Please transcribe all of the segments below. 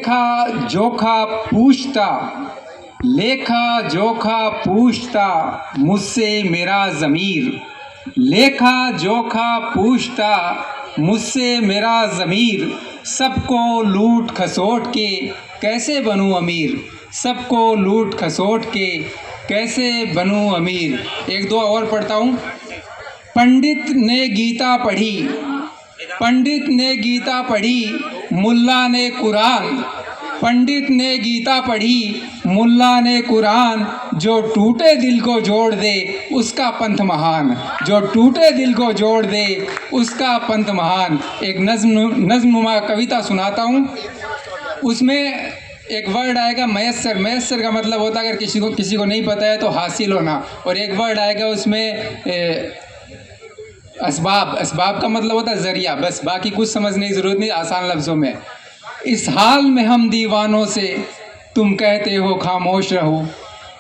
लेखा जोखा पूछता, लेखा जोखा पूछता मुझसे मेरा ज़मीर। लेखा जोखा पूछता मुझसे मेरा ज़मीर। सबको लूट खसोट के कैसे बनूं अमीर, सबको लूट खसोट के कैसे बनूं अमीर। एक दो और पढ़ता हूँ। पंडित ने गीता पढ़ी, पंडित ने गीता पढ़ी, मुल्ला ने कुरान। पंडित ने गीता पढ़ी, मुल्ला ने कुरान। जो टूटे दिल को जोड़ दे उसका पंथ महान, जो टूटे दिल को जोड़ दे उसका पंथ महान। एक नज़्म कविता सुनाता हूँ। उसमें एक वर्ड आएगा मयस्सर। मयस्सर का मतलब होता है अगर किसी को नहीं पता है तो हासिल होना। और एक वर्ड आएगा उसमें असबाब। असबाब का मतलब होता है ज़रिया। बस बाकी कुछ समझने की ज़रूरत नहीं, आसान लफ्ज़ों में। इस हाल में हम दीवानों से तुम कहते हो खामोश रहो,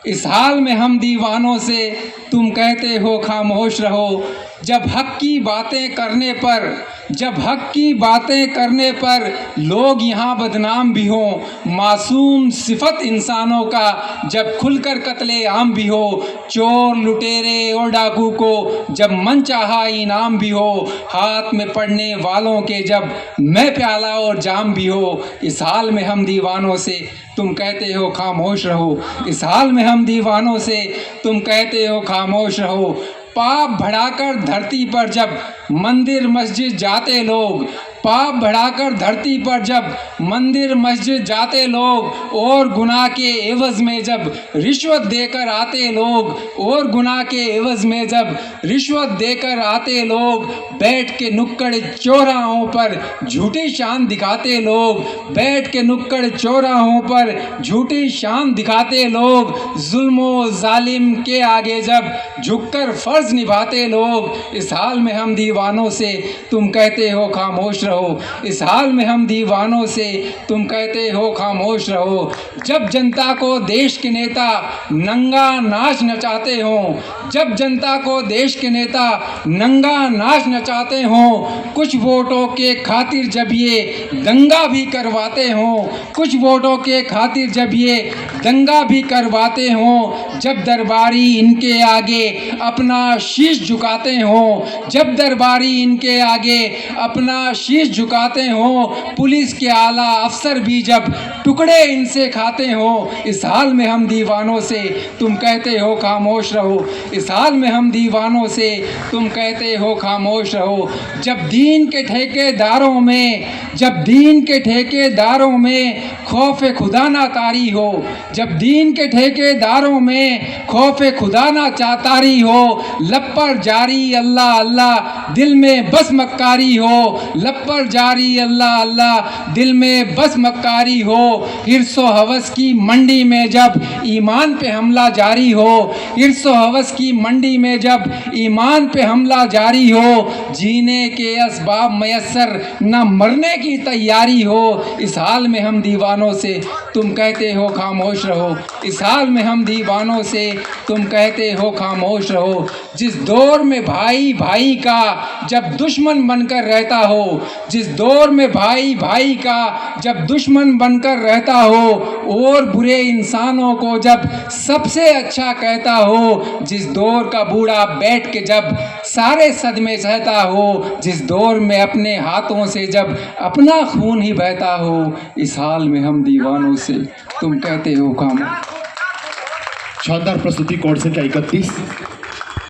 इस हाल में हम दीवानों से तुम कहते हो खामोश रहो। जब हक की बातें करने पर, जब हक की बातें करने पर लोग यहाँ बदनाम भी हों। मासूम सिफत इंसानों का जब खुलकर कत्ले आम भी हो। चोर लुटेरे और डाकू को जब मन चाहा इनाम भी हो। हाथ में पड़ने वालों के जब मैं प्याला और जाम भी हो। इस हाल में हम दीवानों से तुम कहते हो खामोश रहो, इस हाल में हम दीवानों से तुम कहते हो खामोश रहो। पाप बढ़ाकर धरती पर जब मंदिर मस्जिद जाते लोग, पाप बढ़ाकर धरती पर जब मंदिर मस्जिद जाते लोग। और गुनाह के एवज़ में जब रिश्वत देकर आते लोग, और गुनाह के एवज़ में जब रिश्वत देकर आते लोग। बैठ के नुक्कड़ चौराहों पर झूठी शान दिखाते लोग, बैठ के नुक्कड़ चौराहों पर झूठी शान दिखाते लोग। जुल्म जालिम के आगे जब झुककर फ़र्ज़ निभाते लोग। इस हाल में हम दीवानों से तुम कहते हो खामोश रहो, इस हाल में हम दीवानों से तुम कहते हो खामोश रहो। जब जनता को देश के नेता नंगा नाच नचाते हों, जब जनता को देश के नेता नंगा नाच नचाते हों। कुछ वोटों के खातिर जब ये दंगा भी करवाते हों, कुछ वोटों के खातिर जब ये दंगा भी करवाते हों। जब दरबारी इनके आगे अपना शीश झुकाते हों, जब दरबारी इनके आगे अपना शीश झुकाते हों। पुलिस के आला अफसर भी जब टुकड़े इनसे खाते हों। इस हाल में हम दीवानों से तुम कहते हो खामोश रहो, इस हाल में हम दीवानों से तुम कहते हो खामोश रहो। जब दीन के ठेकेदारों में, जब दीन के ठेकेदारों में खौफ खुदा ना तारी हो, जब दीन के ठेकेदारों में खौफ खुदा ना तारी हो। लब पर जारी अल्लाह अल्लाह दिल में बस मक्कारी हो, लब पर जारी अल्लाह अल्लाह दिल में बस मक्कारी हो। हिर्सो हवस की मंडी में जब ईमान पे हमला जारी हो, हिर्सो हवस की मंडी में जब ईमान पे हमला जारी हो। जीने के असबाब मयस्सर न मरने की तैयारी हो। इस हाल में हम दीवानों से तुम कहते हो खामोश रहो, इस हाल में हम दीवानों से तुम कहते हो खामोश रहो। जिस दौर में भाई भाई का जब दुश्मन बनकर रहता हो, जिस दौर में भाई भाई का जब दुश्मन बनकर रहता हो। और बुरे इंसानों को जब सबसे अच्छा कहता हो। जिस दौर का बूढ़ा बैठ के जब सारे सदमे सहता हो, जिस दौर में अपने हाथों से जब अपना खून ही बहता हो। इस हाल में हम दीवानों से तुम कहते हो खामोश। शानदार प्रस्तुति कोड संख्या 31।